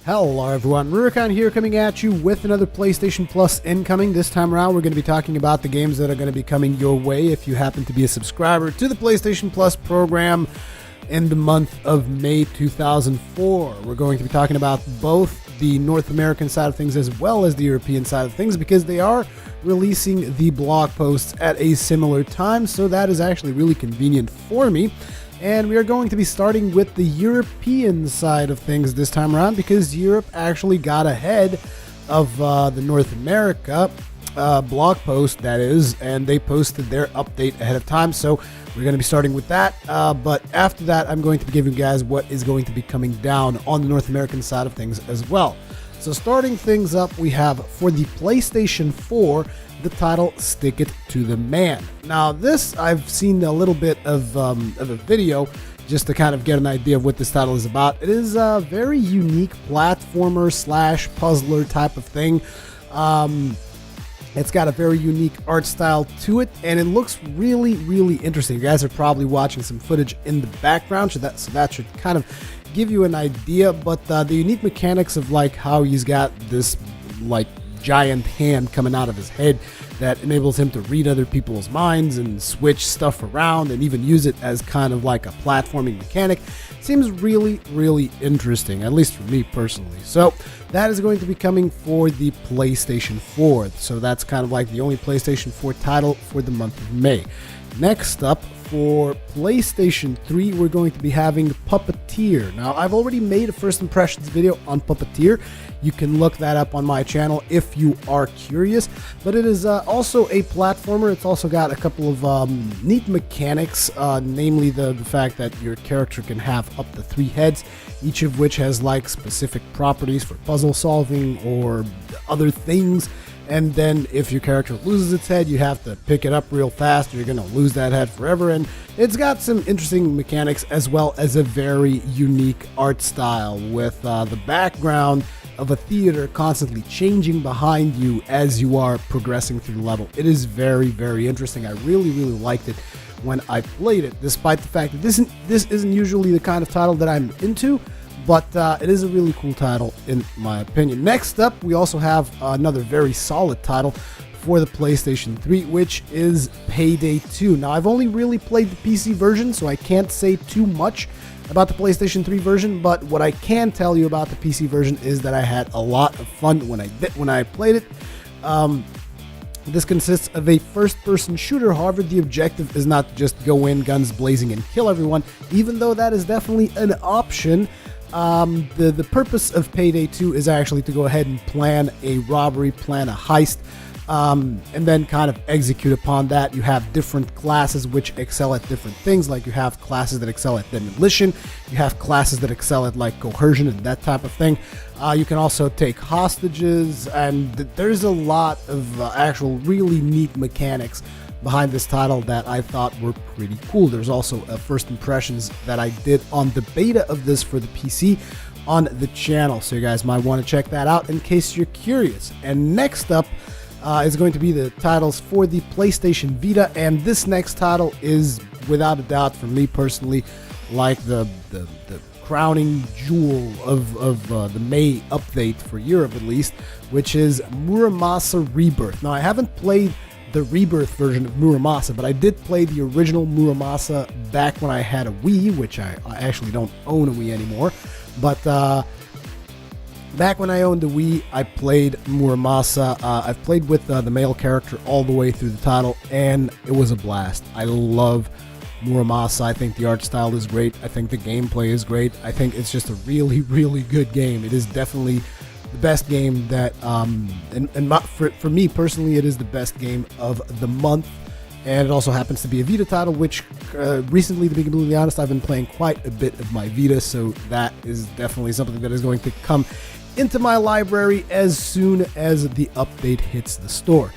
Hello everyone, Rurikhan here coming at you with another PlayStation Plus incoming. This time around we're going to be talking about the games that are going to be coming your way if you happen to be a subscriber to the PlayStation Plus program in the month of May 2004. We're going to be talking about both the North American side of things as well as the European side of things because they are releasing the blog posts at a similar time, so that is actually really convenient for me. And we are going to be starting with the European side of things this time around because Europe actually got ahead of the North America blog post, that is, and they posted their update ahead of time. So we're going to be starting with that. But after that, I'm going to be giving you guys what is going to be coming down on the North American side of things as well. So starting things up, we have for the PlayStation 4, the title Stick It to the Man. Now this, I've seen a little bit of a video just to kind of get an idea of what this title is about. It is a very unique platformer slash puzzler type of thing. It's got a very unique art style to it, and it looks really, really interesting. You guys are probably watching some footage in the background, so that should kind of give you an idea. But the unique mechanics of like how he's got this like giant hand coming out of his head that enables him to read other people's minds and switch stuff around and even use it as kind of like a platforming mechanic seems really, really interesting, at least for me personally. So that is going to be coming for the PlayStation 4. So that's kind of like the only PlayStation 4 title for the month of May. Next up, for PlayStation 3, we're going to be having Puppeteer. Now, I've already made a first impressions video on Puppeteer. You can look that up on my channel if you are curious. But it is also a platformer. It's also got a couple of neat mechanics, namely the fact that your character can have up to 3 heads, each of which has like specific properties for puzzle solving or other things. And then if your character loses its head, you have to pick it up real fast or you're going to lose that head forever. And it's got some interesting mechanics as well as a very unique art style with the background of a theater constantly changing behind you as you are progressing through the level. It is very, very interesting. I really, really liked it when I played it, despite the fact that this isn't usually the kind of title that I'm into. But it is a really cool title in my opinion. Next up, we also have another very solid title for the PlayStation 3, which is Payday 2. Now, I've only really played the PC version, so I can't say too much about the PlayStation 3 version, but what I can tell you about the PC version is that I had a lot of fun when I played it. This consists of a first-person shooter. However, the objective is not to just go in guns blazing and kill everyone, even though that is definitely an option. The purpose of Payday 2 is actually to go ahead and plan a robbery, plan a heist, and then kind of execute upon that. You have different classes which excel at different things, like you have classes that excel at demolition, you have classes that excel at like coercion and that type of thing. You can also take hostages, and there's a lot of actual really neat mechanics behind this title that I thought were pretty cool. There's also first impressions that I did on the beta of this for the PC on the channel, so you guys might want to check that out in case you're curious. And next up is going to be the titles for the PlayStation Vita, and this next title is without a doubt for me personally like the crowning jewel of the May update for Europe at least, which is Muramasa Rebirth. Now, I haven't played the Rebirth version of Muramasa, but I did play the original Muramasa back when I had a Wii, which I actually don't own a Wii anymore. But back when I owned the Wii, I played Muramasa. I've played with the male character all the way through the title, and it was a blast. I love Muramasa. I think the art style is great. I think the gameplay is great. I think it's just a really, really good game. It is definitely the best game that, for me personally, it is the best game of the month. And it also happens to be a Vita title, which recently, to be completely honest, I've been playing quite a bit of my Vita, so that is definitely something that is going to come into my library as soon as the update hits the store.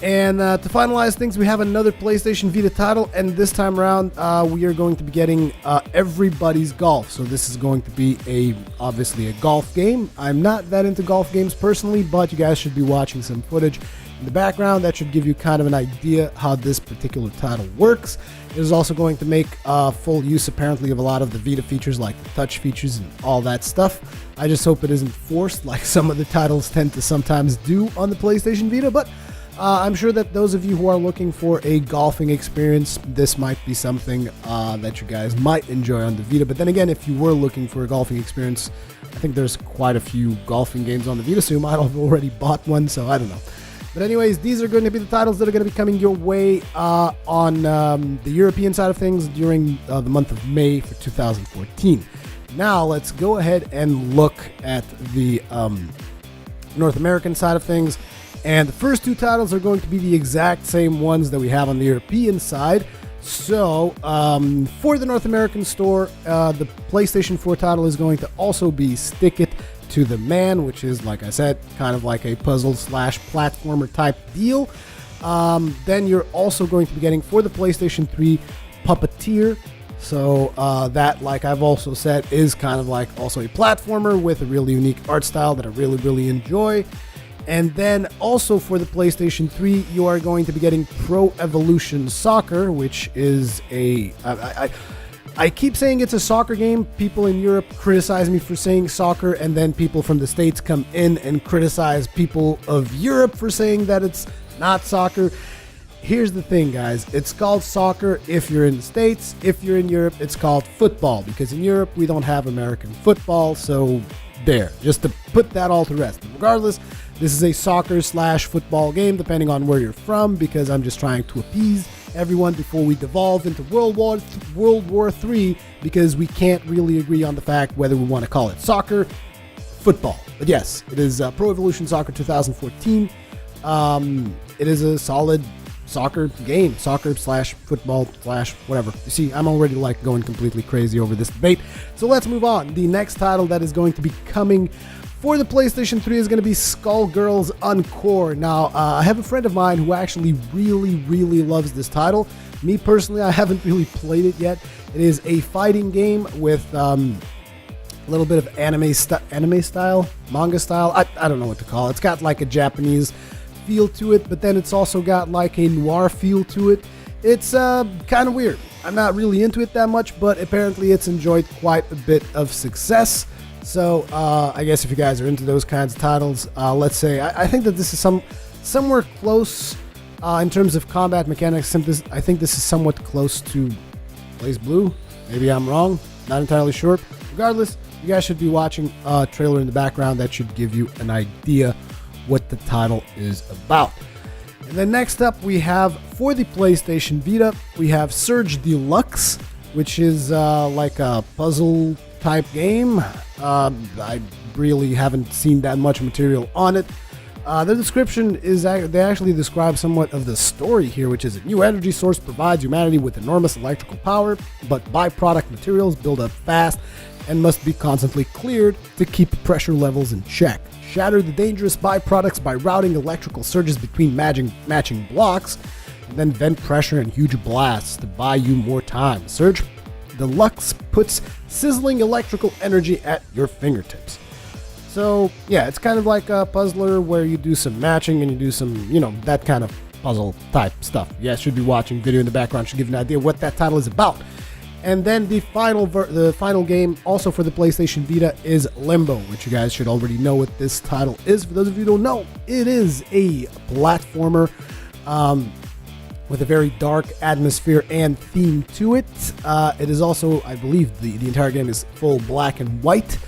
And to finalize things, we have another PlayStation Vita title, and this time around we are going to be getting Everybody's Golf. So this is going to be obviously a golf game. I'm not that into golf games personally, but you guys should be watching some footage in the background. That should give you kind of an idea how this particular title works. It is also going to make full use, apparently, of a lot of the Vita features, like the touch features and all that stuff. I just hope it isn't forced like some of the titles tend to sometimes do on the PlayStation Vita, but I'm sure that those of you who are looking for a golfing experience, this might be something that you guys might enjoy on the Vita. But then again, if you were looking for a golfing experience, I think there's quite a few golfing games on the Vita, so you might have already bought one, so I don't know. But anyways, these are going to be the titles that are going to be coming your way on the European side of things during the month of May for 2014. Now, let's go ahead and look at the North American side of things. And the first two titles are going to be the exact same ones that we have on the European side. So, for the North American store, the PlayStation 4 title is going to also be Stick It to the Man, which is, like I said, kind of like a puzzle/platformer type deal. Then you're also going to be getting, for the PlayStation 3, Puppeteer. So that, like I've also said, is kind of like also a platformer with a really unique art style that I really enjoy. And then also for the PlayStation 3, you are going to be getting Pro Evolution Soccer, which is a... I keep saying it's a soccer game. People in Europe criticize me for saying soccer, and then people from the States come in and criticize people of Europe for saying that it's not soccer. Here's the thing, guys. It's called soccer if you're in the States. If you're in Europe, it's called football, because in Europe, we don't have American football, so there. Just to put that all to rest. But regardless, this is a soccer/football game, depending on where you're from, because I'm just trying to appease everyone before we devolve into World War III, because we can't really agree on the fact whether we want to call it soccer, football. But yes, it is Pro Evolution Soccer 2014. It is a solid soccer game, soccer/football/whatever. You see, I'm already like going completely crazy over this debate. So let's move on. The next title that is going to be coming for the PlayStation 3 is going to be Skullgirls Encore. Now, I have a friend of mine who actually really loves this title. Me personally, I haven't really played it yet. It is a fighting game with a little bit of anime style, manga style. I don't know what to call it. It's got like a Japanese feel to it, but then it's also got like a noir feel to it. It's kind of weird. I'm not really into it that much, but apparently it's enjoyed quite a bit of success. So I guess if you guys are into those kinds of titles, let's say I think that this is somewhere close in terms of combat mechanics. I think this is somewhat close to BlazBlue. Maybe I'm wrong. Not entirely sure. Regardless, you guys should be watching a trailer in the background that should give you an idea what the title is about. And then next up, we have for the PlayStation Vita, we have Surge Deluxe, which is like a puzzle type game. I really haven't seen that much material on it. The description is they actually describe somewhat of the story here, which is a new energy source provides humanity with enormous electrical power, but byproduct materials build up fast and must be constantly cleared to keep pressure levels in check. Shatter the dangerous byproducts by routing electrical surges between matching blocks, and then vent pressure and huge blasts to buy you more time. Surge Deluxe puts sizzling electrical energy at your fingertips. So yeah, it's kind of like a puzzler where you do some matching and you do some, that kind of puzzle type stuff. You guys should be watching video in the background, should give you an idea what that title is about. And then the final game, also for the PlayStation Vita, is Limbo, which you guys should already know what this title is. For those of you who don't know, it is a platformer with a very dark atmosphere and theme to it. It is also, I believe, the entire game is full black and white.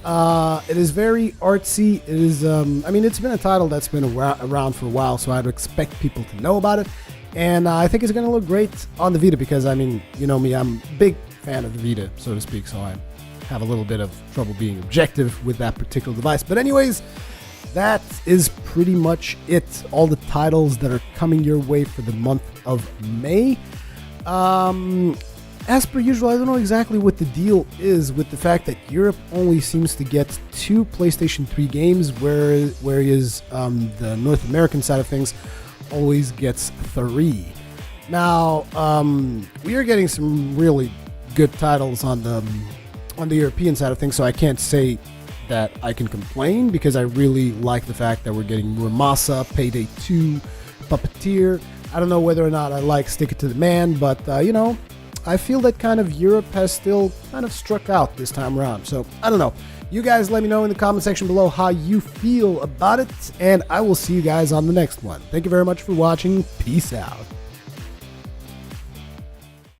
It is very artsy. It is, it's been a title that's been around for a while, so I'd expect people to know about it. And I think it's going to look great on the Vita because, you know me, I'm a big fan of the Vita, so to speak, so I have a little bit of trouble being objective with that particular device. But anyways, that is pretty much it. All the titles that are coming your way for the month of May. As per usual, I don't know exactly what the deal is with the fact that Europe only seems to get 2 PlayStation 3 games, whereas the North American side of things always gets 3. Now, we are getting some really good titles on the European side of things, so I can't say that I can complain, because I really like the fact that we're getting Muramasa, Payday 2, Puppeteer. I don't know whether or not I like Stick It to the Man, but you know, I feel that kind of Europe has still kind of struck out this time around. So I don't know. You guys let me know in the comment section below how you feel about it, and I will see you guys on the next one. Thank you very much for watching. Peace out.